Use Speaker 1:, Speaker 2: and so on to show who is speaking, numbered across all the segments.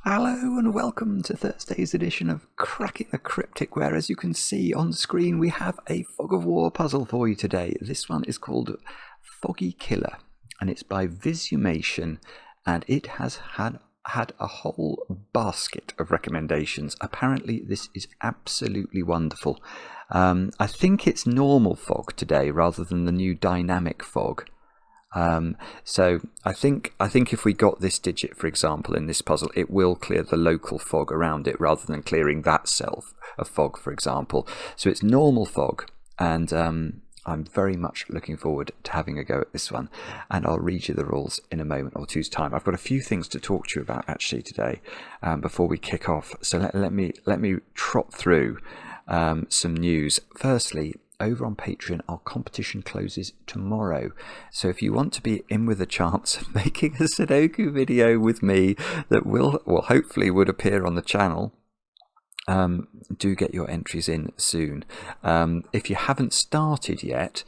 Speaker 1: Hello and welcome to Thursday's edition of Cracking the Cryptic, where, as you can see on screen, we have a Fog of War puzzle for you today. This one is called Foggy Killer, and it's by Visumation, and it has had a whole basket of recommendations. Apparently this is absolutely wonderful. I think it's normal fog today rather than the new dynamic fog. So I think if we got this digit, for example, in this puzzle, it will clear the local fog around it rather than clearing that self of fog, for example. So it's normal fog, and I'm very much looking forward to having a go at this one, and I'll read you the rules in a moment or two's time. I've got a few things to talk to you about actually today before we kick off. So let me trot through some news. Firstly, over on Patreon, our competition closes tomorrow. So if you want to be in with a chance of making a Sudoku video with me that hopefully would appear on the channel, do get your entries in soon. If you haven't started yet,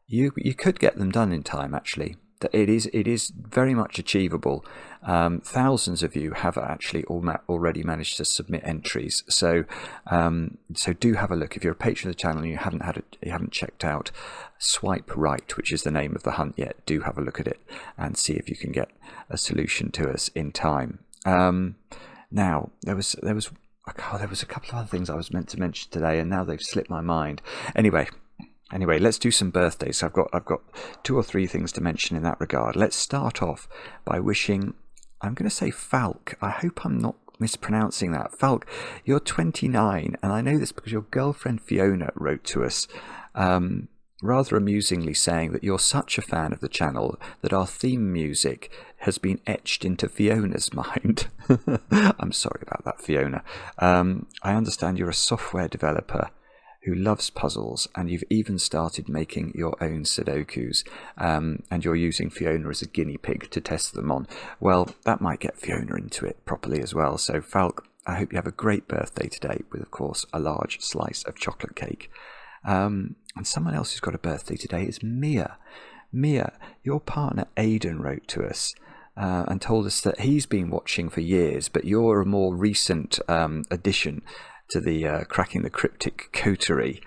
Speaker 1: you could get them done in time actually. It is very much achievable. Thousands of you have actually already managed to submit entries. So do have a look. If you're a patron of the channel and you haven't checked out Swipe Right, which is the name of the hunt yet, do have a look at it and see if you can get a solution to us in time. Now there was a couple of other things I was meant to mention today, and now they've slipped my mind. Anyway, let's do some birthdays. So I've got 2 or 3 things to mention in that regard. Let's start off by wishing, I'm going to say Falk. I hope I'm not mispronouncing that. Falk, you're 29, and I know this because your girlfriend Fiona wrote to us, rather amusingly saying that you're such a fan of the channel that our theme music has been etched into Fiona's mind. I'm sorry about that, Fiona. I understand you're a software developer who loves puzzles, and you've even started making your own Sudokus, and you're using Fiona as a guinea pig to test them on. Well, that might get Fiona into it properly as well. So Falk, I hope you have a great birthday today with, of course, a large slice of chocolate cake. And someone else who's got a birthday today is Mia. Mia, your partner Aidan wrote to us and told us that he's been watching for years, but you're a more recent addition to the Cracking the Cryptic coterie,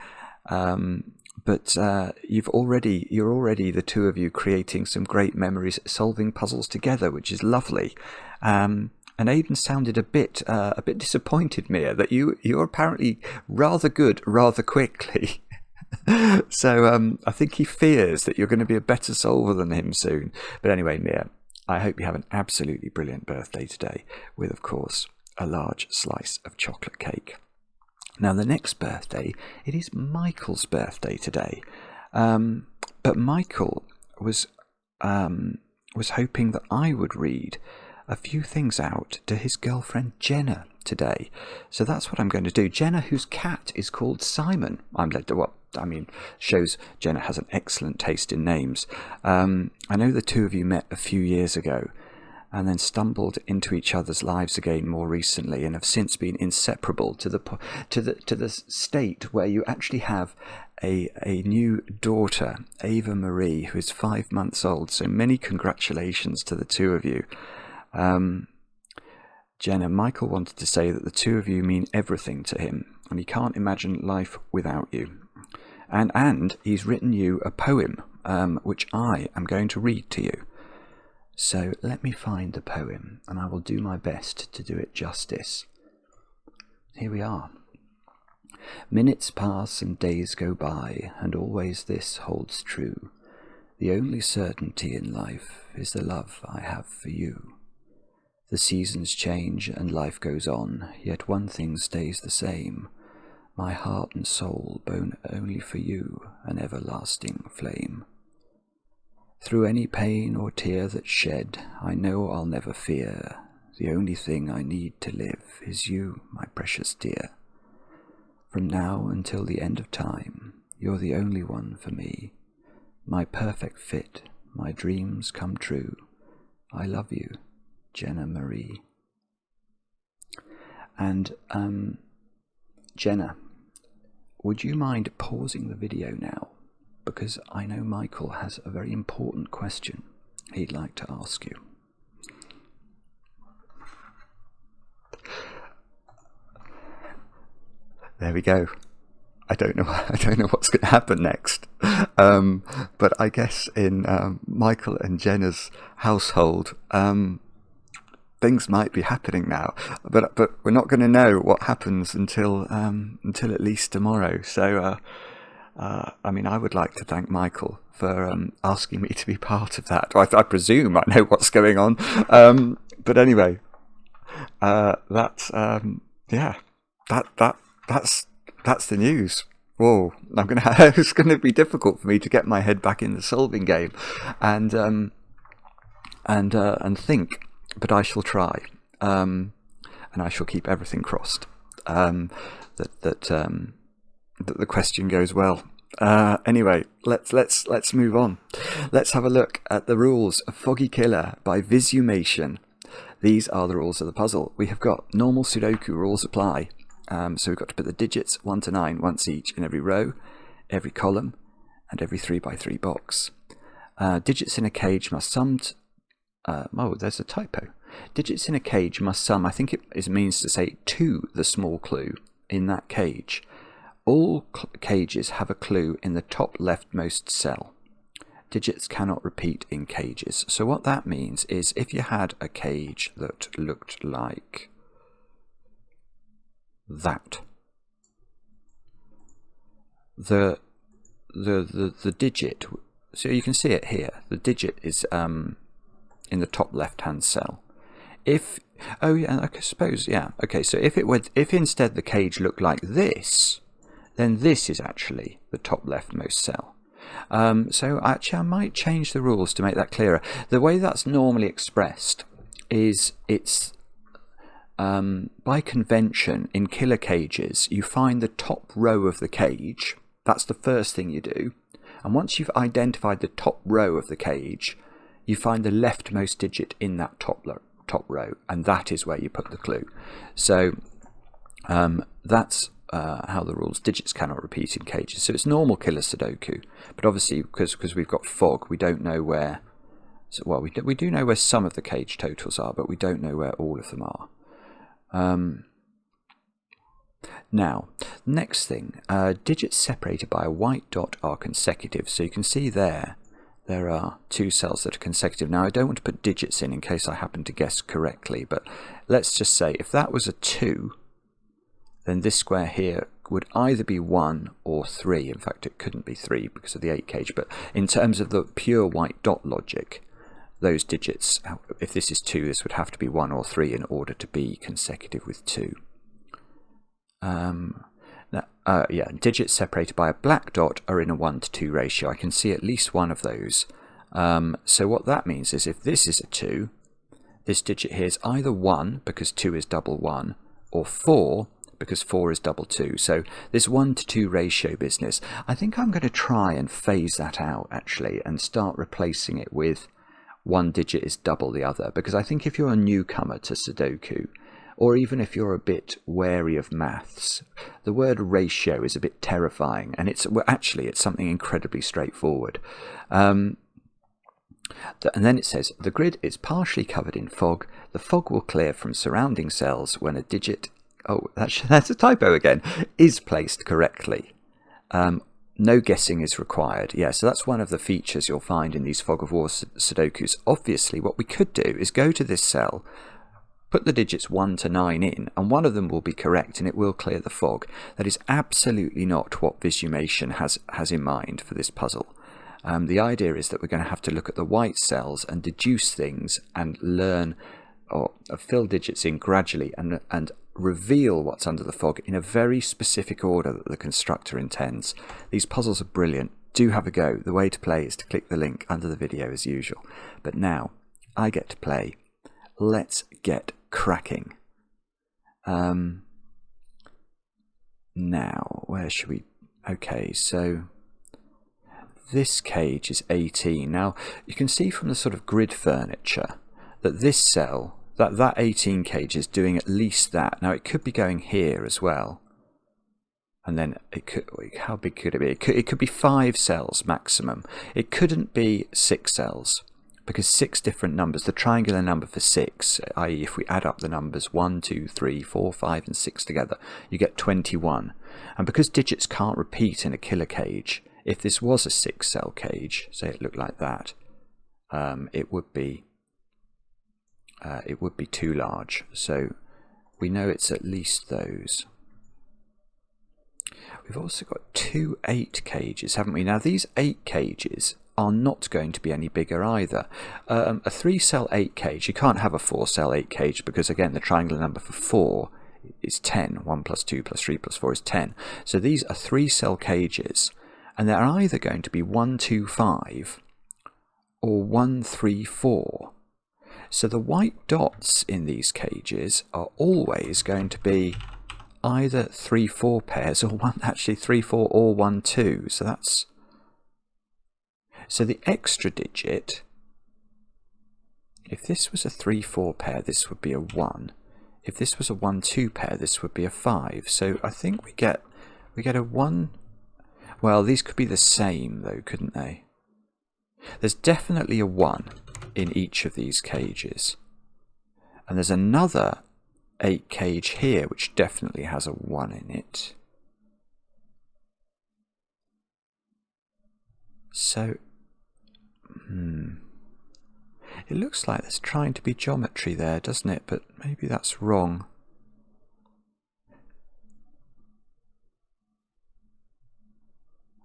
Speaker 1: but you're already the two of you creating some great memories solving puzzles together, which is lovely. And Aidan sounded a bit disappointed, Mia, that you're apparently rather good rather quickly. So I think he fears that you're going to be a better solver than him soon. But anyway, Mia, I hope you have an absolutely brilliant birthday today with, of course, a large slice of chocolate cake. Now, the next birthday, it is Michael's birthday today, but Michael was hoping that I would read a few things out to his girlfriend Jenna today. So that's what I'm going to do. Jenna, whose cat is called Simon. Shows Jenna has an excellent taste in names. I know the two of you met a few years ago, and then stumbled into each other's lives again more recently, and have since been inseparable to the state where you actually have a new daughter, Ava Marie, who is 5 months old. So many congratulations to the two of you. Jenna, Michael wanted to say that the two of you mean everything to him, and he can't imagine life without you. And he's written you a poem, which I am going to read to you. So let me find the poem, and I will do my best to do it justice. Here we are. Minutes pass and days go by, and always this holds true. The only certainty in life is the love I have for you. The seasons change and life goes on, yet one thing stays the same. My heart and soul burn only for you, an everlasting flame. Through any pain or tear that's shed, I know I'll never fear. The only thing I need to live is you, my precious dear. From now until the end of time, you're the only one for me. My perfect fit, my dreams come true. I love you, Jenna Marie. And, Jenna, would you mind pausing the video now? Because I know Michael has a very important question he'd like to ask you. There we go. I don't know. I don't know what's going to happen next. But I guess in Michael and Jenna's household, things might be happening now. But we're not going to know what happens until at least tomorrow. So, I mean, I would like to thank Michael for asking me to be part of that. I presume I know what's going on. But anyway, that's the news. Whoa! It's going to be difficult for me to get my head back in the solving game, and think. But I shall try, and I shall keep everything crossed. That the question goes well. Anyway, let's move on. Let's have a look at the rules of Foggy Killer by Visumation. These are the rules of the puzzle. We have got normal Sudoku rules apply. So we've got to put the digits 1 to 9 once each in every row, every column, and every 3x3 box. Digits in a cage must sum. Oh, there's a typo. Digits in a cage must sum. I think it means to say to the small clue in that cage. All cages have a clue in the top leftmost cell. Digits cannot repeat in cages. So what that means is if you had a cage that looked like that, the digit, so you can see it here, the digit is in the top left hand cell. If I suppose, yeah, okay, so if instead the cage looked like this, then this is actually the top leftmost cell. So actually I might change the rules to make that clearer. The way that's normally expressed is it's by convention in killer cages you find the top row of the cage. That's the first thing you do, and once you've identified the top row of the cage, you find the leftmost digit in that top row, and that is where you put the clue. So that's how the rules. Digits cannot repeat in cages. So it's normal killer Sudoku, but obviously because we've got fog, we don't know where. So, well, we do know where some of the cage totals are, but we don't know where all of them are. Now, next thing, digits separated by a white dot are consecutive. So you can see there are two cells that are consecutive. Now, I don't want to put digits in case I happen to guess correctly, but let's just say if that was a 2, then this square here would either be 1 or 3. In fact, it couldn't be 3 because of the 8 cage, but in terms of the pure white dot logic, those digits, if this is 2, this would have to be 1 or 3 in order to be consecutive with 2. Yeah, digits separated by a black dot are in a 1 to 2 ratio. I can see at least one of those. So what that means is if this is a 2, this digit here is either 1 because 2 is double 1, or 4 because 4 is double 2. So this 1 to 2 ratio business, I think I'm going to try and phase that out actually and start replacing it with one digit is double the other, because I think if you're a newcomer to Sudoku, or even if you're a bit wary of maths, the word ratio is a bit terrifying, and it's something incredibly straightforward. And then it says, the grid is partially covered in fog. The fog will clear from surrounding cells when a digit, that's a typo again, is placed correctly. No guessing is required. Yeah, so that's one of the features you'll find in these Fog of War Sudokus. Obviously, what we could do is go to this cell, put the digits 1 to 9 in, and one of them will be correct and it will clear the fog. That is absolutely not what Visumation has in mind for this puzzle. The idea is that we're going to have to look at the white cells and deduce things and learn or fill digits in gradually and reveal what's under the fog in a very specific order that the constructor intends. These puzzles are brilliant. Do have a go. The way to play is to click the link under the video as usual. But now I get to play. Let's get cracking. Now, where should we... Okay, so this cage is 18. Now, you can see from the sort of grid furniture that this cell, that 18 cage is doing at least that. Now, it could be going here as well. And then it could... How big could it be? It could be 5 cells maximum. It couldn't be 6 cells. because 6 different numbers, the triangular number for 6, i.e. if we add up the numbers 1, 2, 3, 4, 5 and 6 together, you get 21. And because digits can't repeat in a killer cage, if this was a 6-cell cage, say it looked like that, it would be too large. So we know it's at least those. We've also got 2 8 cages, haven't we? Now these 8 cages are not going to be any bigger either. A 3-cell 8 cage, you can't have a 4-cell 8 cage because again the triangular number for 4 is 10. 1 plus 2 plus 3 plus 4 is 10. So these are 3-cell cages, and they're either going to be 1, 2, 5 or 1, 3, 4. So the white dots in these cages are always going to be either 3, 4 pairs or 3, 4 or 1, 2. So the extra digit, if this was a 3, 4 pair, this would be a 1. If this was a 1, 2 pair, this would be a 5. So I think we get a 1. Well, these could be the same though, couldn't they? There's definitely a 1 in each of these cages. And there's another 8 cage here which definitely has a 1 in it. So it looks like there's trying to be geometry there, doesn't it? But maybe that's wrong.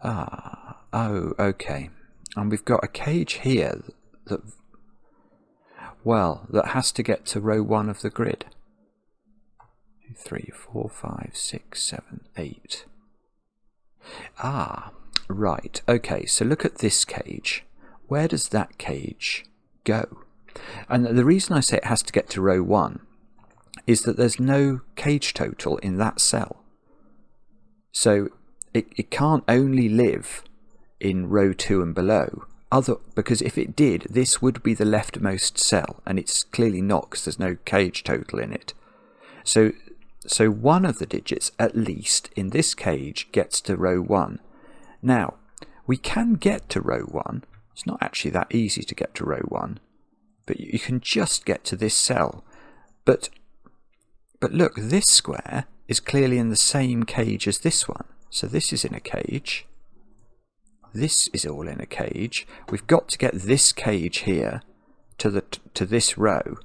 Speaker 1: Oh, okay. And we've got a cage here that has to get to row 1 of the grid. 2, 3, 4, 5, 6, 7, 8. Right. Okay, so look at this cage. Where does that cage go? And the reason I say it has to get to row 1 is that there's no cage total in that cell. So it can't only live in row 2 and below, because if it did, this would be the leftmost cell, and it's clearly not because there's no cage total in it. So one of the digits, at least, in this cage gets to row 1. Now, we can get to row 1. It's not actually that easy to get to row 1, but you can just get to this cell. But look, this square is clearly in the same cage as this one. So this is in a cage. This is all in a cage. We've got to get this cage here to this row.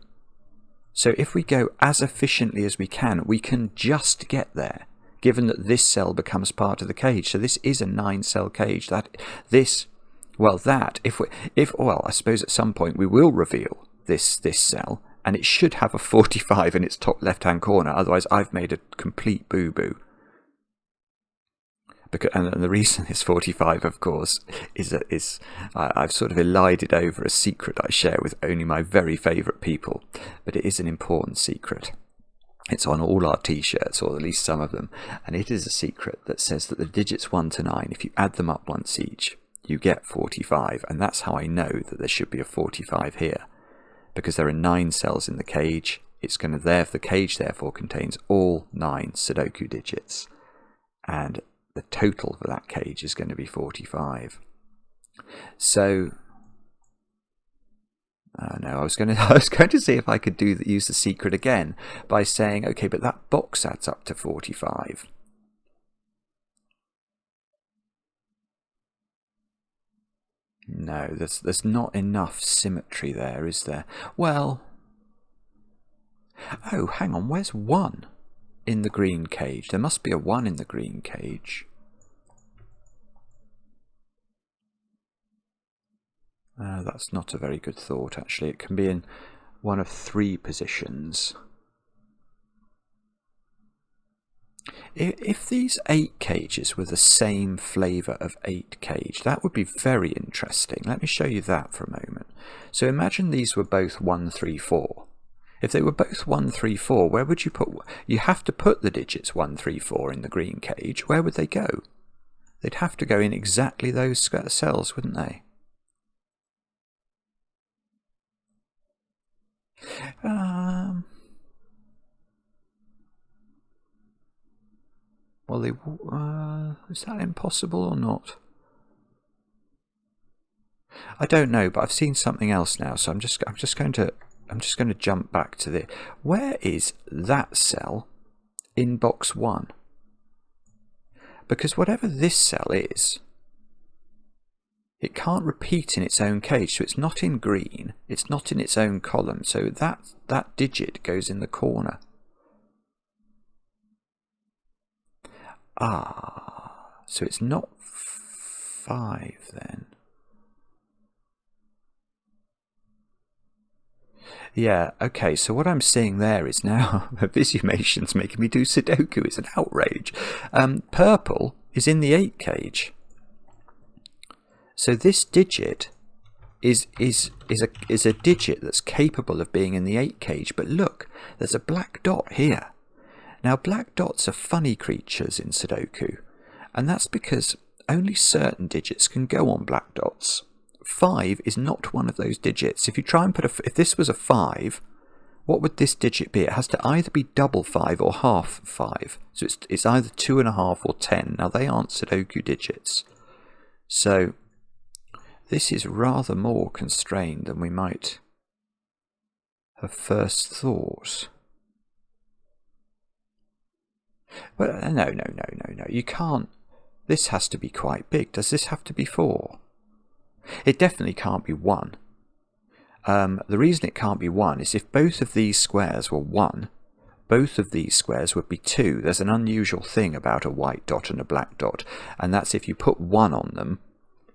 Speaker 1: So if we go as efficiently as we can just get there, given that this cell becomes part of the cage. So this is a 9-cell cage. I suppose at some point we will reveal this cell, and it should have a 45 in its top left-hand corner. Otherwise, I've made a complete boo-boo. And the reason it's 45, of course, is I've sort of elided over a secret I share with only my very favourite people, but it is an important secret. It's on all our t-shirts, or at least some of them, and it is a secret that says that the digits 1 to 9, if you add them up once each, you get 45, and that's how I know that there should be a 45 here, because there are 9 cells in the cage. The cage therefore contains all 9 Sudoku digits, and the total for that cage is going to be 45. So, no, I was going to see if I could use the secret again by saying, okay, but that box adds up to 45. No, there's not enough symmetry there, is there? Well, oh, hang on, where's 1 in the green cage? There must be a 1 in the green cage. That's not a very good thought, actually. It can be in one of 3 positions. If these 8 cages were the same flavour of 8 cage, that would be very interesting. Let me show you that for a moment. So imagine these were both 1, 3, 4. If they were both 1, 3, 4, where would you put... You have to put the digits 1, 3, 4 in the green cage. Where would they go? They'd have to go in exactly those cells, wouldn't they? Well, is that impossible or not? I don't know, but I've seen something else now, so I'm just going to jump back to the. Where is that cell in box 1? Because whatever this cell is, it can't repeat in its own cage, so it's not in green, it's not in its own column, so that digit goes in the corner. Ah, so it's not 5 then. Yeah, okay, so what I'm seeing there is now Visumation's making me do Sudoku. It's an outrage. Purple is in the 8 cage. So this digit is a digit that's capable of being in the 8 cage, but look, there's a black dot here. Now black dots are funny creatures in Sudoku, and that's because only certain digits can go on black dots. 5 is not one of those digits. If you try and if this was a 5, what would this digit be? It has to either be double 5 or half 5. So it's either 2.5 or 10. Now they aren't Sudoku digits. So this is rather more constrained than we might have first thought. Well, no. You can't. This has to be quite big. Does this have to be 4? It definitely can't be 1. The reason it can't be 1 is if both of these squares were 1, both of these squares would be 2. There's an unusual thing about a white dot and a black dot, and that's if you put 1 on them,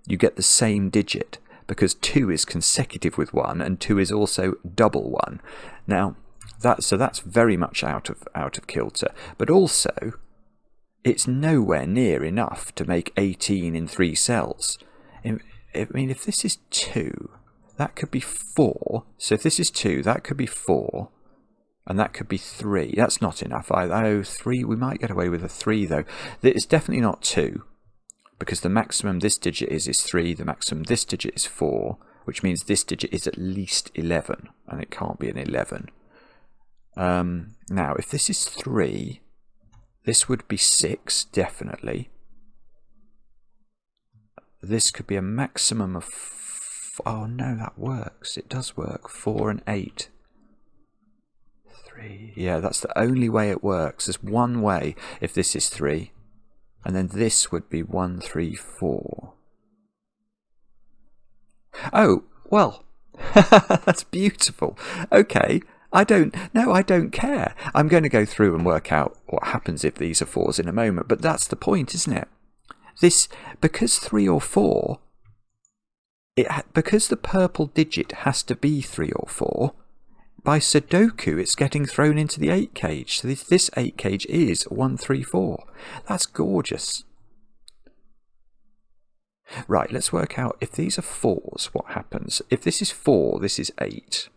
Speaker 1: you get the same digit, because 2 is consecutive with 1, and 2 is also double 1. Now, that's very much out of kilter, but also it's nowhere near enough to make 18 in 3 cells. I mean, if this is 2, that could be 4. So if this is 2, that could be 4. And that could be 3. That's not enough. 3, we might get away with a 3, though. It's definitely not 2. Because the maximum this digit is 3. The maximum this digit is 4. Which means this digit is at least 11. And it can't be an 11. Now, if this is 3, this would be 6, definitely. This could be a maximum of... Oh no, that works. It does work. 4 and 8. 3. Yeah, that's the only way it works. There's one way if this is 3. And then this would be 1, 3, 4. Oh, well. That's beautiful. Okay. I don't care. I'm going to go through and work out what happens if these are 4s in a moment. But that's the point, isn't it? Because 3 or 4, because the purple digit has to be 3 or 4, by Sudoku it's getting thrown into the 8 cage. So this 8 cage is 1, 3, 4. That's gorgeous. Right, let's work out if these are 4s, what happens. If this is 4, this is 8.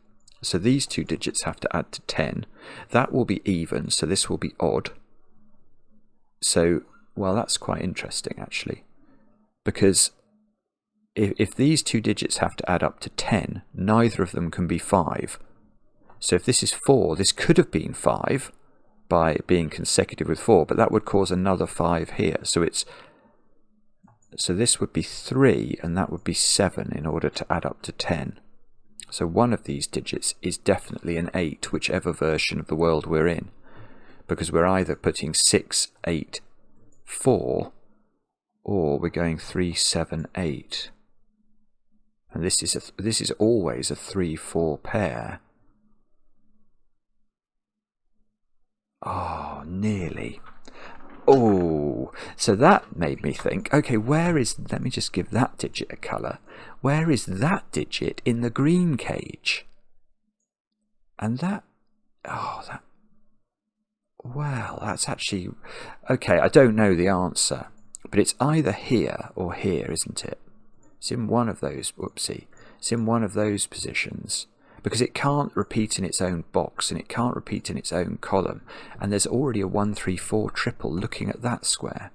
Speaker 1: So these 2 digits have to add to 10. That will be even, so this will be odd. So... well, that's quite interesting, actually, because if these 2 digits have to add up to 10, neither of them can be 5. So if this is 4, this could have been 5 by being consecutive with 4, but that would cause another 5 here. So this would be 3, and that would be 7 in order to add up to 10. So one of these digits is definitely an 8, whichever version of the world we're in, because we're either putting 6, 8, 4, or we're going 3, 7, 8, and this is always a 3-4 pair. Oh, nearly. Oh, so that made me think, okay, let me just give that digit a colour. Where is that digit in the green cage? And well, that's actually... okay, I don't know the answer, but it's either here or here, isn't it? It's in one of those, whoopsie, it's in one of those positions, because it can't repeat in its own box, and it can't repeat in its own column, and there's already a 1, 3, 4 triple looking at that square.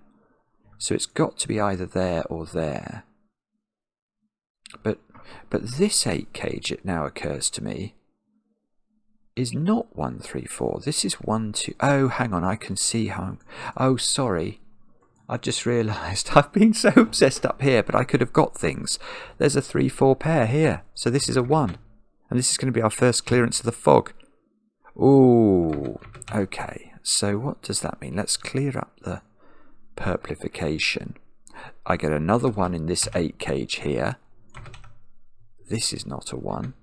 Speaker 1: So it's got to be either there or there. But this 8 cage, it now occurs to me, is not 1, 3, 4. This is 1, 2... oh, hang on, I can see how... oh, sorry. I've just realised I've been so obsessed up here, but I could have got things. There's a 3-4 pair here, so this is a 1. And this is going to be our first clearance of the fog. Ooh, okay. So what does that mean? Let's clear up the purplification. I get another 1 in this 8 cage here. This is not a 1.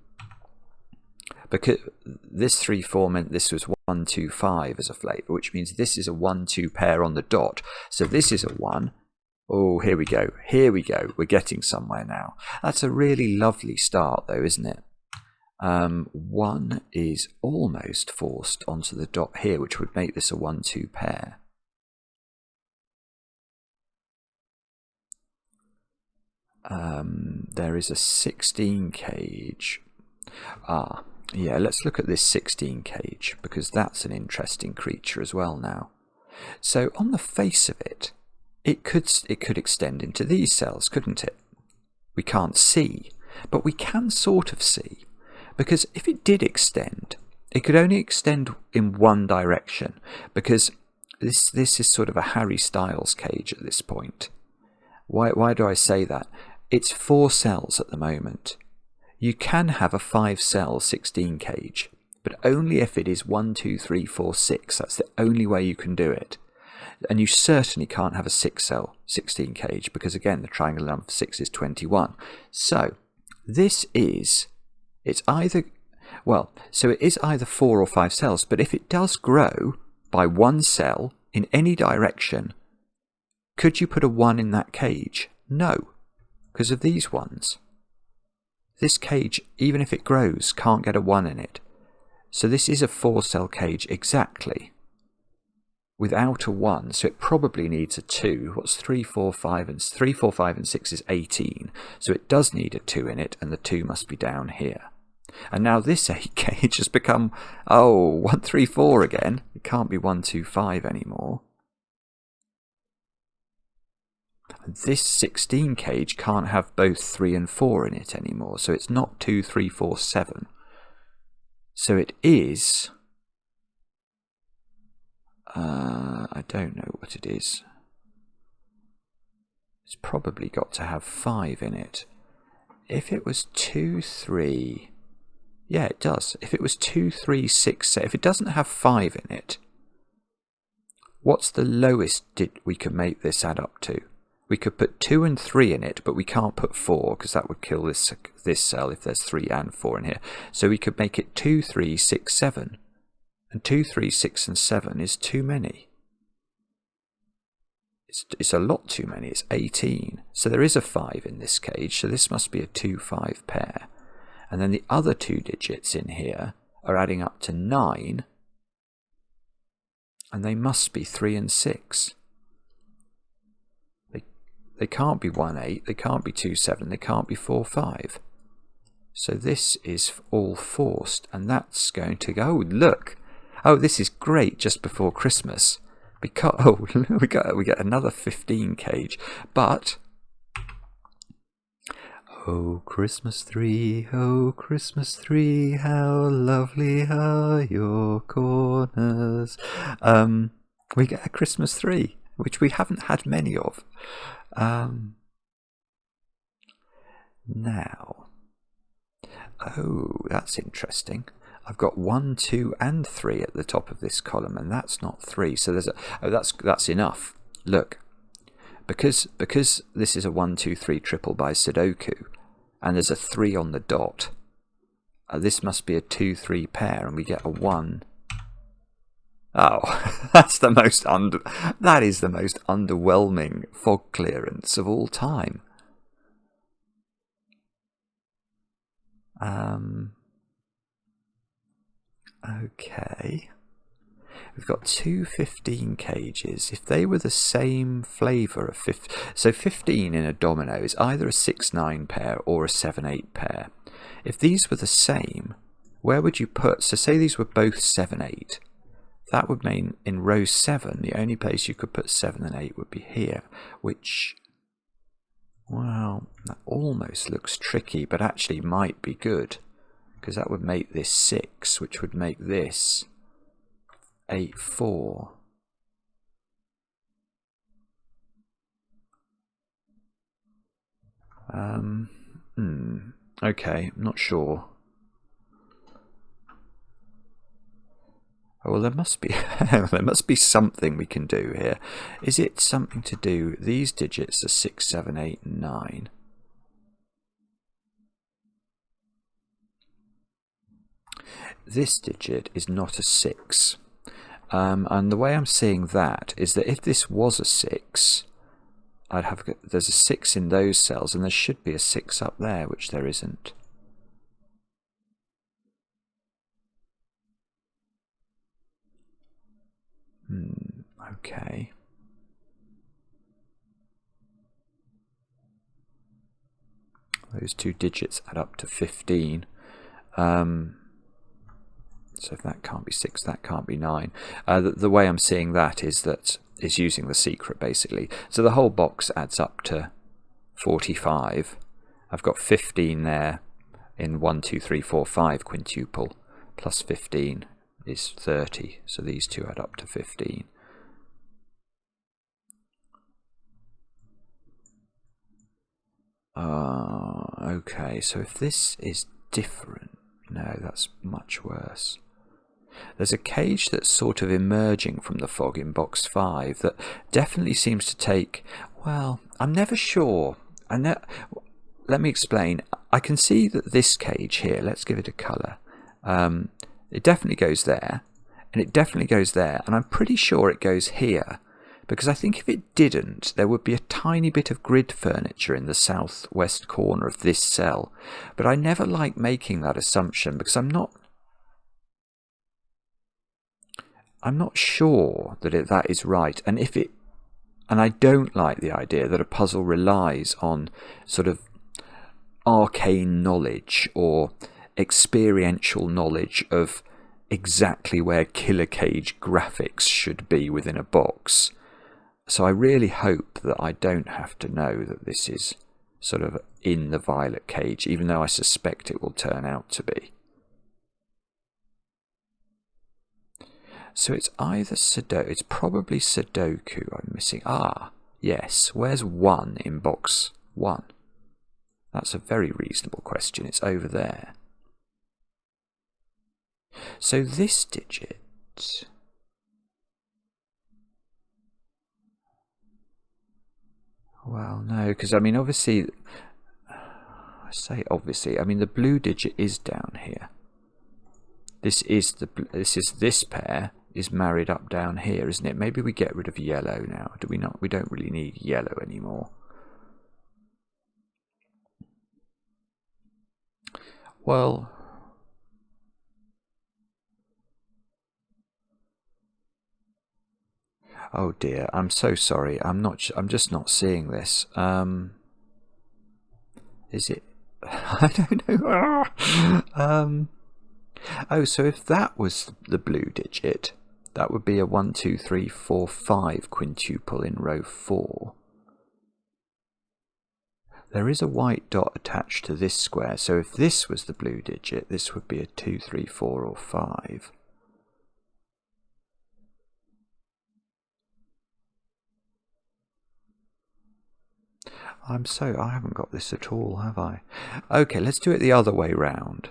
Speaker 1: Because this 3-4 meant this was 1-2-5 as a flavour, which means this is a 1-2 pair on the dot. So this is a 1. Oh, here we go. Here we go. We're getting somewhere now. That's a really lovely start, though, isn't it? 1 is almost forced onto the dot here, which would make this a 1-2 pair. There is a 16 cage. Yeah, let's look at this 16 cage, because that's an interesting creature as well now. So on the face of it, it could extend into these cells, couldn't it? We can't see, but we can sort of see, because if it did extend, it could only extend in one direction, because this is sort of a Harry Styles cage at this point. Why do I say that? It's 4 cells at the moment. You can have a 5-cell 16 cage, but only if it is 1, 2, 3, 4, 6. That's the only way you can do it. And you certainly can't have a 6-cell 16 cage, because again, the triangular number of 6 is 21. So this is, it is either 4 or 5 cells, but if it does grow by 1 cell in any direction, could you put a 1 in that cage? No, because of these ones. This cage, even if it grows, can't get a 1 in it. So this is a 4-cell cage exactly, without a 1. So it probably needs a 2. What's 3, 4, 5 and 3, 4, 5 and 6 is 18. So it does need a 2 in it, and the 2 must be down here. And now this 8 cage has become 1, 3, 4 again. It can't be 1, 2, 5 anymore. This 16 cage can't have both 3 and 4 in it anymore, so it's not 2, 3, 4, 7. So it is... I don't know what it is. It's probably got to have 5 in it. If it was 2, 3... Yeah, it does. If it was 2, 3, 6, 7... If it doesn't have 5 in it, what's the lowest we could make this add up to? We could put 2 and 3 in it, but we can't put 4, because that would kill this cell if there's 3 and 4 in here. So we could make it 2, 3, 6, 7. And 2, 3, 6 and 7 is too many. It's a lot too many. It's 18. So there is a 5 in this cage, so this must be a 2, 5 pair. And then the other 2 digits in here are adding up to 9. And they must be 3 and 6. They can't be 1, 8, they can't be 2, 7, they can't be 4, 5. So this is all forced, and that's going to go, look! Oh, this is great just before Christmas. Because, we get another 15 cage, but... Oh, Christmas tree, how lovely are your corners. We get a Christmas tree, which we haven't had many of. Now, that's interesting. I've got 1, 2 and 3 at the top of this column, and that's not 3. So there's that's enough. Look, because this is a 1, 2, 3 triple by Sudoku, and there's a 3 on the dot. This must be a 2, 3 pair, and we get a 1. Oh, that is the most underwhelming fog clearance of all time. Okay. We've got 2 15 cages. If they were the same flavour of 15... So 15 in a domino is either a 6-9 pair or a 7-8 pair. If these were the same, where would you put... So say these were both 7-8. That would mean in row 7, the only place you could put 7 and 8 would be here, which, well, that almost looks tricky, but actually might be good, because that would make this 6, which would make this 8, 4. Okay, I'm not sure. Oh, well, there must be there must be something we can do here. Is it something to do? These digits are 6, 7, 8, 9. This digit is not a 6. And the way I'm seeing that is that if this was a 6, there's a 6 in those cells, and there should be a 6 up there, which there isn't. Okay. Those two digits add up to 15. So if that can't be 6, that can't be 9. The way I'm seeing that is using the secret, basically. So the whole box adds up to 45. I've got 15 there in 1, 2, 3, 4, 5 quintuple, plus 15 is 30. So these two add up to 15. Okay, so if this is different, no, that's much worse. There's a cage that's sort of emerging from the fog in box 5 that definitely seems to take, well, I'm never sure. Let me explain. I can see that this cage here, let's give it a colour. It definitely goes there, and it definitely goes there, and I'm pretty sure it goes here, because I think if it didn't, there would be a tiny bit of grid furniture in the southwest corner of this cell. But I never like making that assumption, because I'm not sure that that is right, and I don't like the idea that a puzzle relies on sort of arcane knowledge or experiential knowledge of exactly where killer cage graphics should be within a box. So I really hope that I don't have to know that this is sort of in the violet cage, even though I suspect it will turn out to be. So it's either Sudoku, it's probably Sudoku I'm missing. Ah, yes, where's 1 in box 1? That's a very reasonable question, it's over there. So this digit... Well, no, because I mean, obviously, I say obviously, I mean the blue digit is down here. This pair is married up down here, isn't it? Maybe we get rid of yellow now. Do we not? We don't really need yellow anymore. Well, oh dear, I'm so sorry. I'm just not seeing this. Is it? I don't know. Oh, so if that was the blue digit, that would be a 1, 2, 3, 4, 5 quintuple in row 4. There is a white dot attached to this square, so if this was the blue digit, this would be a 2, 3, 4, or 5. I haven't got this at all, have I? Okay, let's do it the other way round.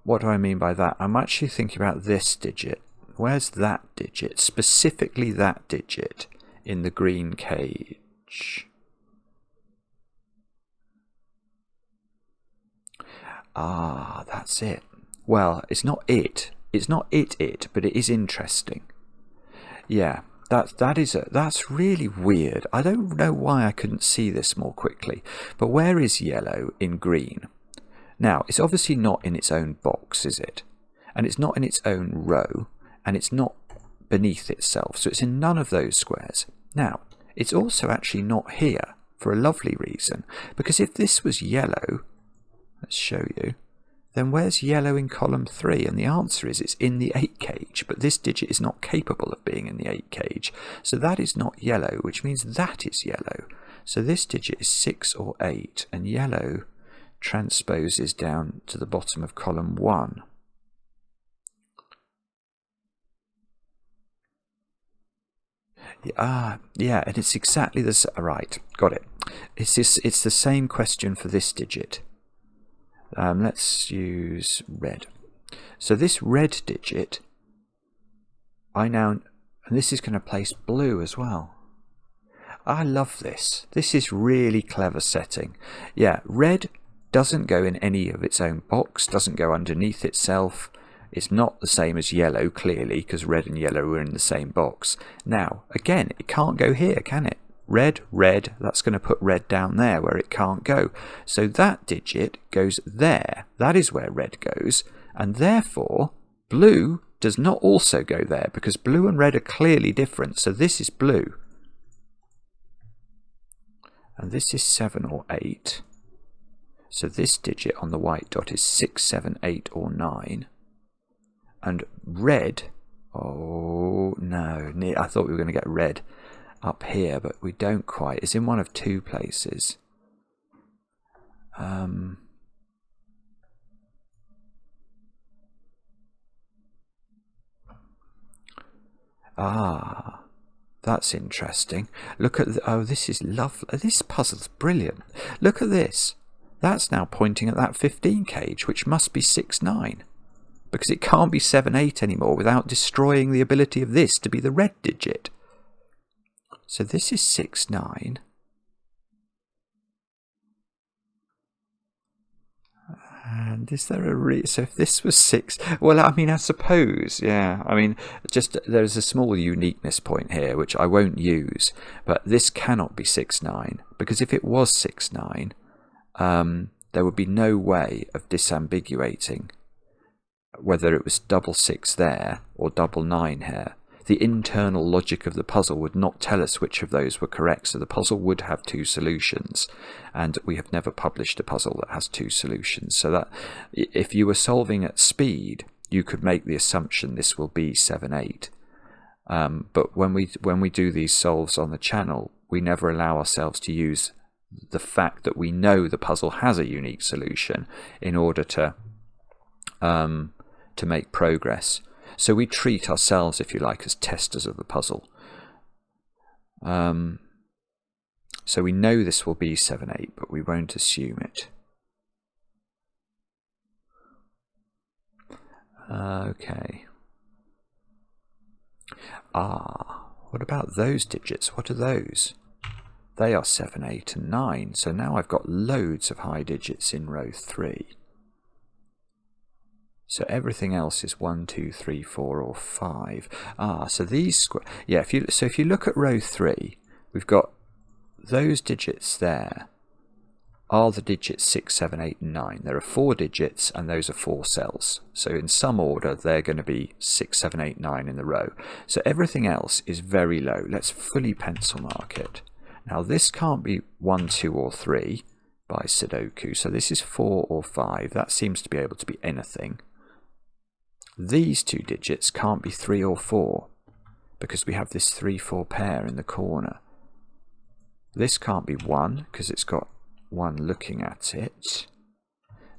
Speaker 1: What do I mean by that? I'm actually thinking about this digit. Where's that digit? Specifically that digit in the green cage. Ah, that's it. Well, it's not it. It's not it, but it is interesting. Yeah, that's really weird. I don't know why I couldn't see this more quickly. But where is yellow in green? Now, it's obviously not in its own box, is it? And it's not in its own row, and it's not beneath itself, so it's in none of those squares. Now, it's also actually not here, for a lovely reason, because if this was yellow, let's show you, then where's yellow in column 3? And the answer is it's in the 8 cage, but this digit is not capable of being in the 8 cage, so that is not yellow, which means that is yellow. So this digit is 6 or 8, and yellow transposes down to the bottom of column 1. Yeah, and it's exactly the same. Right, got it. It's the same question for this digit. Let's use red. So this red digit, and this is going to place blue as well. I love this. This is really clever setting. Yeah, red doesn't go in any of its own box, doesn't go underneath itself. It's not the same as yellow, clearly, because red and yellow are in the same box. Now, again, it can't go here, can it? Red, red, that's going to put red down there where it can't go. So that digit goes there. That is where red goes. And therefore, blue does not also go there, because blue and red are clearly different. So this is blue. And this is 7 or 8. So this digit on the white dot is 6, 7, 8 or 9. And red, oh no, I thought we were going to get red up here, but we don't quite. It's in one of two places. That's interesting. Look at oh, this is lovely. This puzzle's brilliant. Look at this. That's now pointing at that 15 cage, which must be 6, 9. Because it can't be 7, 8 anymore without destroying the ability of this to be the red digit. So this is 6, 9. And is there a so if this was 6, well, I mean, I suppose, yeah. I mean, just there's a small uniqueness point here, which I won't use. But this cannot be 6, 9. Because if it was 6, 9, there would be no way of disambiguating whether it was double 6 there or double 9 here. The internal logic of the puzzle would not tell us which of those were correct, so the puzzle would have two solutions, and we have never published a puzzle that has two solutions. So that if you were solving at speed, you could make the assumption this will be 7, 8. But when we do these solves on the channel, we never allow ourselves to use the fact that we know the puzzle has a unique solution in order to make progress. So we treat ourselves, if you like, as testers of the puzzle. So we know this will be 7, 8, but we won't assume it. Okay. What about those digits? What are those? They are 7, 8 and 9. So now I've got loads of high digits in row 3. So everything else is 1, 2, 3, 4 or 5. So these yeah, if you look at row 3, we've got those digits there are the digits 6, 7, 8 and 9. There are 4 digits and those are 4 cells. So in some order they're going to be 6, 7, 8, 9 in the row. So everything else is very low. Let's fully pencil mark it. Now this can't be 1, 2 or 3 by Sudoku. So this is 4 or 5. That seems to be able to be anything. These two digits can't be 3 or 4 because we have this 3, 4 pair in the corner. This can't be 1 because it's got 1 looking at it.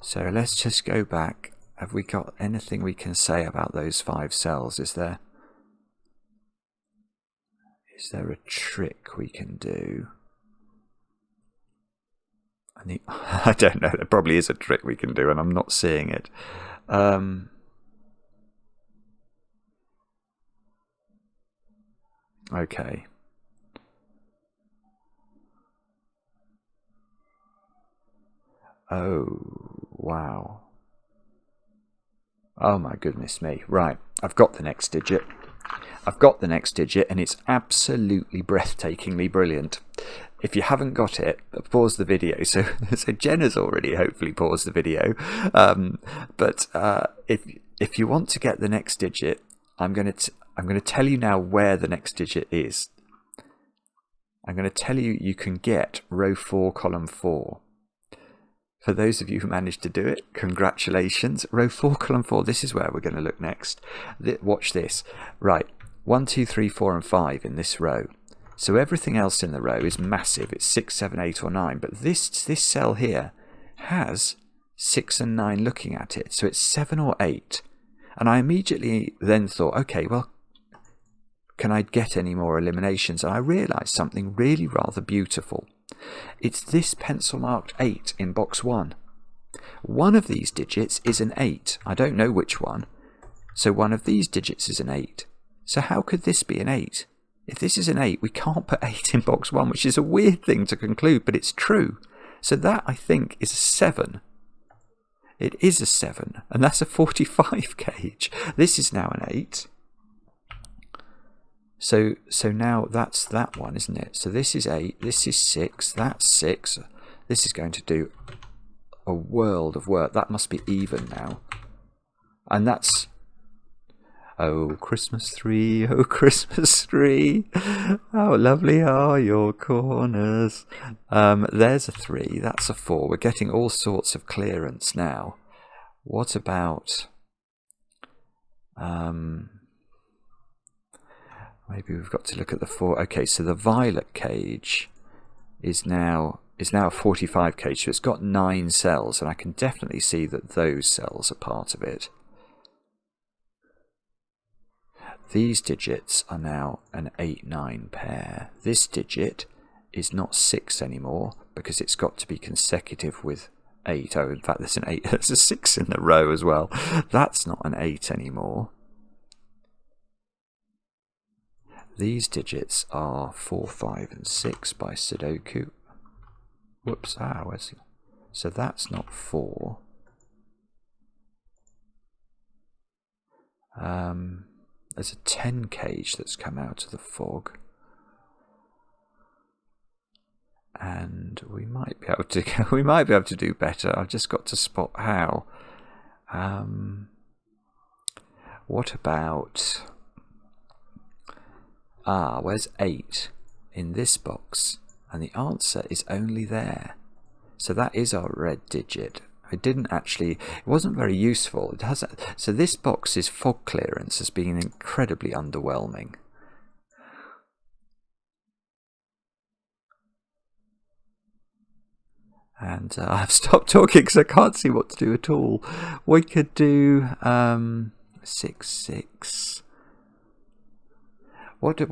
Speaker 1: So let's just go back. Have we got anything we can say about those 5 cells? Is there a trick we can do? I don't know. There probably is a trick we can do and I'm not seeing it. Okay. Oh, wow. Oh my goodness me. Right, I've got the next digit. And it's absolutely breathtakingly brilliant. If you haven't got it, pause the video. So Jenna's already hopefully paused the video. But if you want to get the next digit, I'm going to tell you now where the next digit is. I'm going to tell you you can get row 4, column 4. For those of you who managed to do it, congratulations. Row 4, column 4, this is where we're going to look next. Watch this. Right, 1, 2, 3, 4 and 5 in this row. So everything else in the row is massive. It's 6, 7, 8 or 9. But this cell here has 6 and 9 looking at it. So it's 7 or 8. And I immediately then thought, okay, well, can I get any more eliminations? And I realised something really rather beautiful. It's this pencil marked 8 in box 1. One of these digits is an 8. I don't know which one. So one of these digits is an 8. So how could this be an 8? If this is an 8, we can't put 8 in box 1, which is a weird thing to conclude, but it's true. So that, I think, is a 7. It is a 7, and that's a 45 gauge. This is now an 8. So now that's that one, isn't it? So this is 8, this is 6, that's 6. This is going to do a world of work. That must be even now. And that's... Oh, Christmas tree, oh, Christmas tree, how lovely are your corners. There's a 3, that's a 4. We're getting all sorts of clearance now. What about... maybe we've got to look at the 4. Okay, so the violet cage is now a 45 cage, so it's got 9 cells, and I can definitely see that those cells are part of it. These digits are now an 8-9 pair. This digit is not 6 anymore because it's got to be consecutive with 8. Oh, in fact, there's an 8. There's a 6 in the row as well. That's not an 8 anymore. These digits are 4, 5, and 6 by Sudoku. Whoops, where's it? So that's not 4. There's a 10 cage that's come out of the fog. And we might be able to do better. I've just got to spot how. What about... where's 8 in this box? And the answer is only there. So that is our red digit. It wasn't very useful. It has, so this box's fog clearance has been incredibly underwhelming. And I've stopped talking because I can't see what to do at all. We could do 6, 6. What do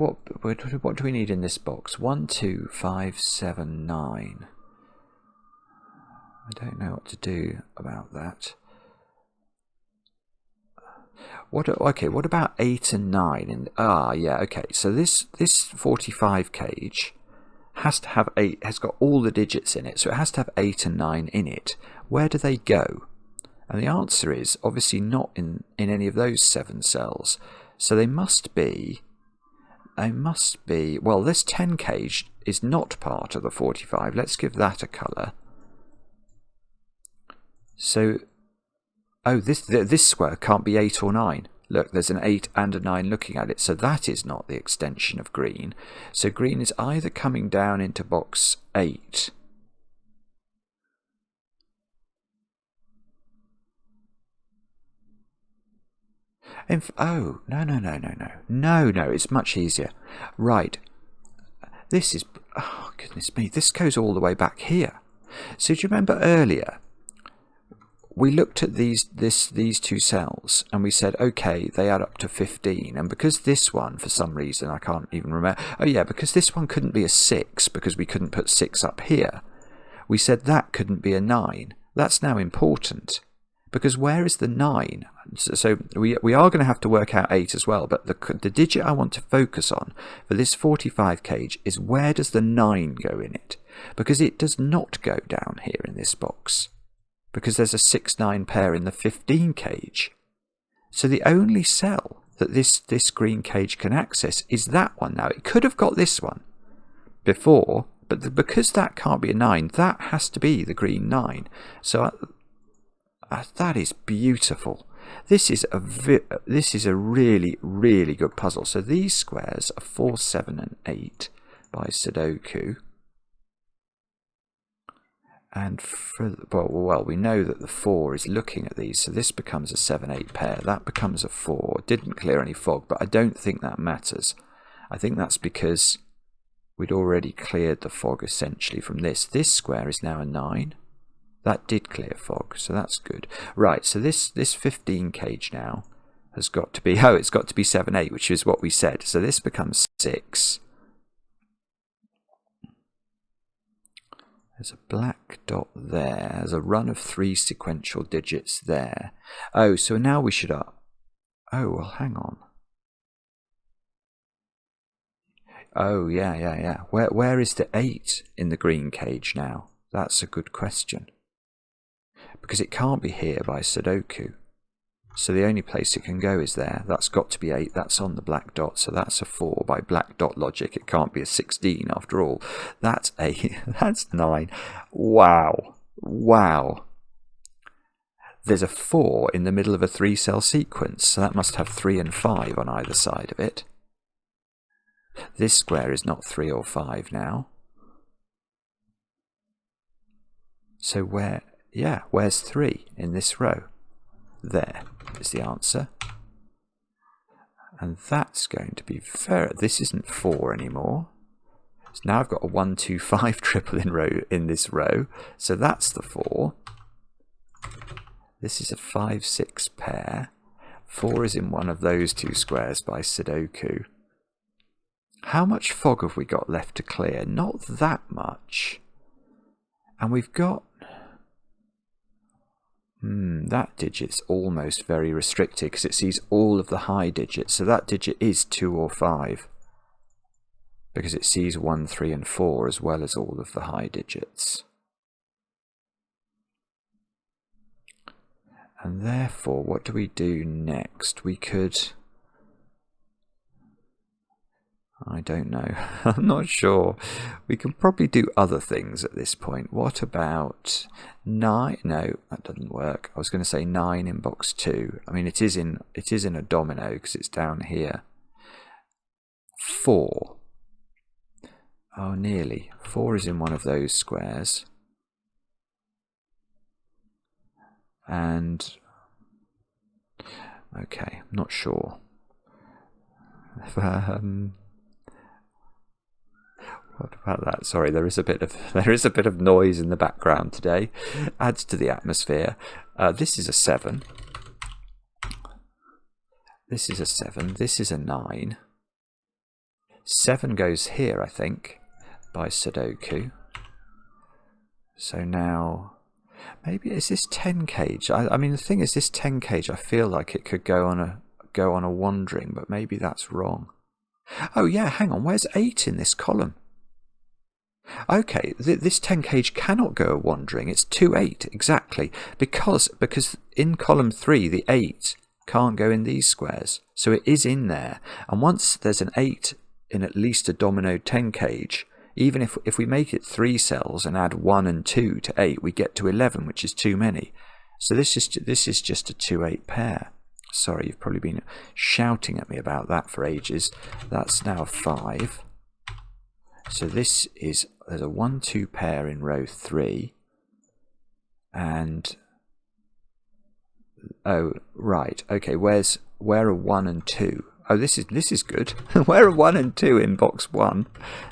Speaker 1: we need in this box? 1, 2, 5, 7, 9. I don't know what to do about that. What about 8 and 9? Yeah, okay. So this 45 cage has to have 8. Has got all the digits in it, so it has to have 8 and 9 in it. Where do they go? And the answer is obviously not in any of those 7 cells. So they must be. Well, this 10 cage is not part of the 45. Let's give that a colour. So, this square can't be 8 or 9. Look, there's an 8 and a 9 looking at it, so that is not the extension of green. So green is either coming down into box 8. Oh, no, it's much easier. Right, this is, oh goodness me, this goes all the way back here. So do you remember earlier? We looked at these 2 cells and we said, okay, they add up to 15. And because this one, for some reason, I can't even remember. Oh yeah, because this one couldn't be a 6 because we couldn't put 6 up here. We said that couldn't be a 9. That's now important because where is the 9? So we are going to have to work out 8 as well. But the digit I want to focus on for this 45 cage is where does the 9 go in it? Because it does not go down here in this box. Because there's a 6-9 pair in the 15 cage. So the only cell that this green cage can access is that one. Now, it could have got this one before, but because that can't be a 9, that has to be the green 9. So that is beautiful. This is a really, really good puzzle. So these squares are 4, 7, and 8 by Sudoku. And well, we know that the 4 is looking at these, so this becomes a 7-8 pair. That becomes a 4. Didn't clear any fog, but I don't think that matters. I think that's because we'd already cleared the fog essentially from this. This square is now a 9. That did clear fog, so that's good. Right, so this 15 cage now has got to be, oh, it's got to be 7, 8, which is what we said. So this becomes 6. There's a black dot there. There's a run of 3 sequential digits there. Oh, so now we should up. Oh, well, hang on. Oh, yeah. Where is the 8 in the green cage now? That's a good question. Because it can't be here by Sudoku. So the only place it can go is there. That's got to be 8. That's on the black dot. So that's a 4 by black dot logic. It can't be a 16 after all. That's 8. That's 9. Wow. There's a 4 in the middle of a 3-cell sequence. So that must have 3 and 5 on either side of it. This square is not 3 or 5 now. So where's 3 in this row? There is the answer. And that's going to be this isn't 4 anymore. So now I've got a 1, 2, 5 triple in this row. So that's the 4. This is a 5, 6 pair. 4 is in one of those 2 squares by Sudoku. How much fog have we got left to clear? Not that much. And we've got... that digit's almost very restricted because it sees all of the high digits. So that digit is 2 or 5. Because it sees 1, 3 and 4 as well as all of the high digits. And therefore, what do we do next? We could... I don't know. I'm not sure. We can probably do other things at this point. What about 9? No, that doesn't work. I was going to say 9 in box 2. I mean, it is in a domino because it's down here. 4. Oh, nearly. 4 is in one of those squares. And okay, I'm not sure. What about that? Sorry, there is a bit of noise in the background today. Adds to the atmosphere. This is a 7. This is a 7. This is a 9. 7 goes here, I think, by Sudoku. So now, maybe is this 10 cage? I mean, the thing is, this 10 cage, I feel like it could go on a wandering, but maybe that's wrong. Oh yeah, hang on. Where's 8 in this column? Okay, this 10 cage cannot go wandering. It's 2, 8 exactly because in column 3 the 8 can't go in these squares, so it is in there. And once there's an 8 in at least a domino 10 cage, even if we make it 3 cells and add 1 and 2 to 8, we get to 11, which is too many. So this is just a 2, 8 pair. Sorry, you've probably been shouting at me about that for ages. That's now 5. So there's a 1, 2 pair in row 3, and oh right, okay. Where are 1 and 2? Oh, this is good. Where are 1 and 2 in box 1?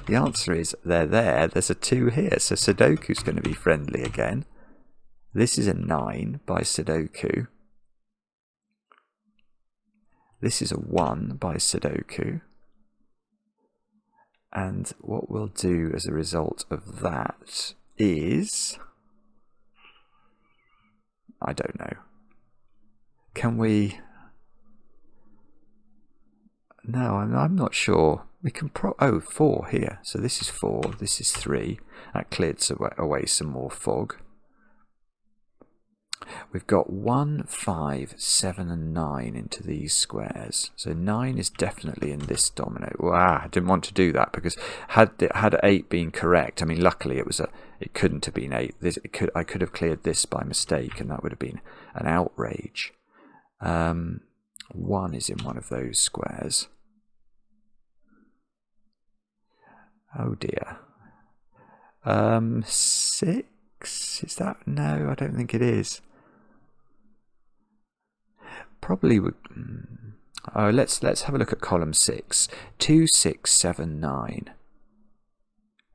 Speaker 1: The answer is they're there. There's a 2 here, so Sudoku's going to be friendly again. This is a 9 by Sudoku. This is a 1 by Sudoku. And what we'll do as a result of that is... I don't know. Can we... No, I'm not sure. We can oh, 4 here. So this is 4, this is 3. That cleared away some more fog. We've got 1, 5, 7 and 9 into these squares. So 9 is definitely in this domino. I didn't want to do that because had 8 been correct, I mean luckily it couldn't have been 8. I could have cleared this by mistake and that would have been an outrage. 1 is in one of those squares. Oh dear. 6? Is that? No, I don't think it is. Probably would. Oh, let's have a look at column 6. 2, 6, 7, 9.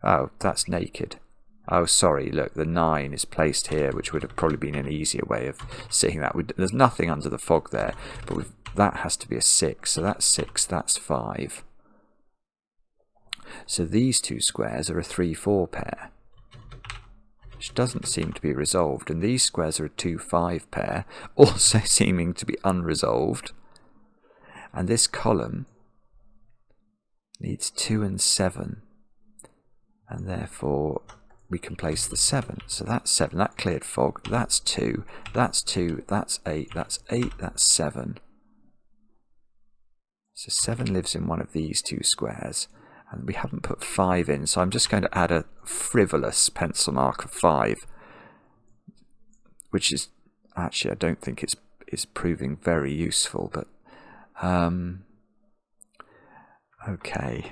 Speaker 1: Oh, that's naked. Oh, sorry, look, the 9 is placed here, which would have probably been an easier way of seeing that. There's nothing under the fog there, but that has to be a 6, so that's 6, that's 5. So these two squares are a 3-4 pair, which doesn't seem to be resolved, and these squares are a 2-5 pair, also seeming to be unresolved. And this column needs 2 and 7, and therefore we can place the 7. So that's 7, that cleared fog, that's 2, that's 2, that's 8, that's 8, that's 7. So 7 lives in one of these two squares, and we haven't put 5 in, so I'm just going to add a frivolous pencil mark of 5, which is, actually I don't think it's proving very useful, but okay.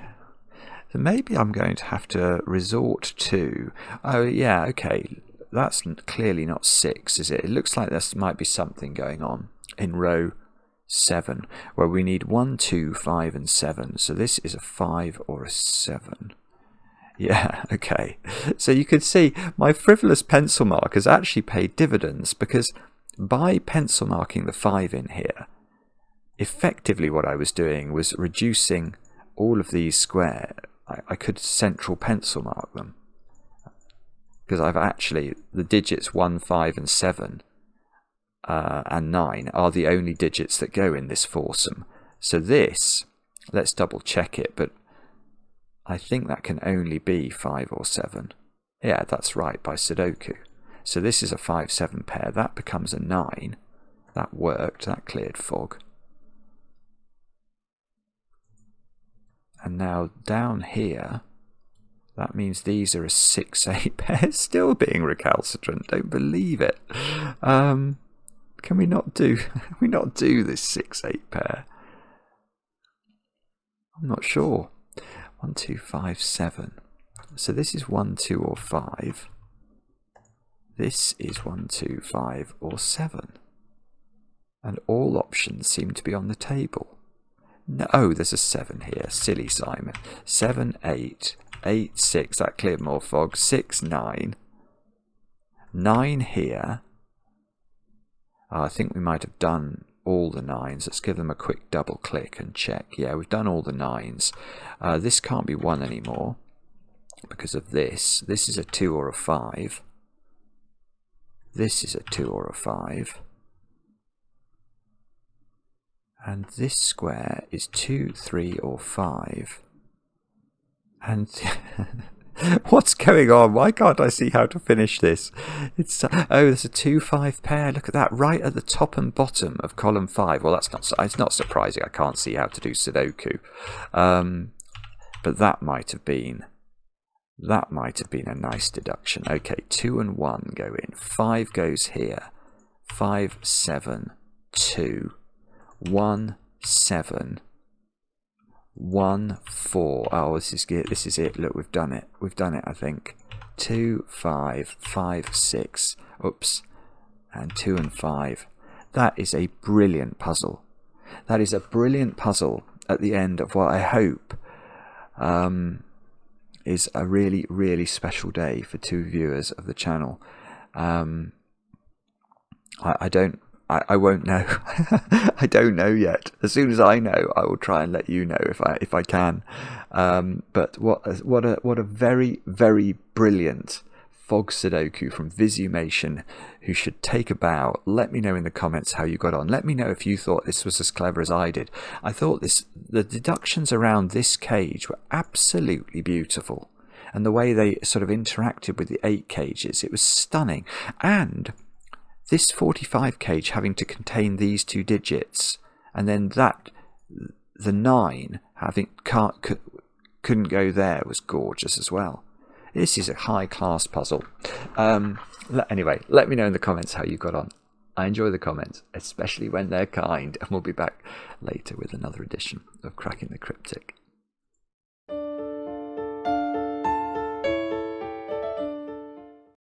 Speaker 1: So maybe I'm going to have to resort to, oh yeah, okay, that's clearly not 6, is it? It looks like there might be something going on in row 7, where we need 1, 2, 5 and 7. So this is a 5 or a 7. Yeah, okay. So you can see my frivolous pencil mark has actually paid dividends, because by pencil marking the 5 in here, effectively what I was doing was reducing all of these squares. I could central pencil mark them, because I've actually, the digits 1, 5 and 7 and 9 are the only digits that go in this foursome. So this, let's double check it, but I think that can only be 5 or 7. Yeah, that's right, by Sudoku. So this is a 5-7 pair, that becomes a 9. That worked, that cleared fog. And now down here, that means these are a 6-8 pair, still being recalcitrant. Don't believe it. Can we not do this 6-8 pair? I'm not sure. 1, 2, 5, 7. So this is 1, 2 or 5. This is 1, 2, 5 or 7. And all options seem to be on the table. No, oh, there's a 7 here. Silly Simon. 7, 8, 8, 6. That cleared more fog. 6, 9. 9 here. Oh, I think we might have done all the 9s. Let's give them a quick double click and check. Yeah, we've done all the 9s. This can't be 1 anymore because of this. This is a 2 or a 5. This is a 2 or a 5. And this square is 2, 3 or 5. And what's going on? Why can't I see how to finish this? It's oh, there's a 2-5 pair. Look at that, right at the top and bottom of column 5. Well, it's not surprising. I can't see how to do Sudoku, but that might have been a nice deduction. Okay, 2 and 1 go in. 5 goes here. 5, 7, 2. 1, 7, 1, 4. Oh, this is it. Look, we've done it. We've done it, I think. 2, 5, 5, 6. Oops. And 2 and 5. That is a brilliant puzzle. That is a brilliant puzzle at the end of what I hope is a really, really special day for 2 viewers of the channel. I won't know. I don't know yet. As soon as I know, I will try and let you know if I can. But what a very, very brilliant fog Sudoku from Visumation, who should take a bow. Let me know in the comments how you got on. Let me know if you thought this was as clever as I did. I thought the deductions around this cage were absolutely beautiful, and the way they sort of interacted with the 8 cages, it was stunning. And this 45 cage having to contain these 2 digits, and then the 9 couldn't go there, was gorgeous as well. This is a high-class puzzle. Anyway, let me know in the comments how you got on. I enjoy the comments, especially when they're kind, and we'll be back later with another edition of Cracking the Cryptic.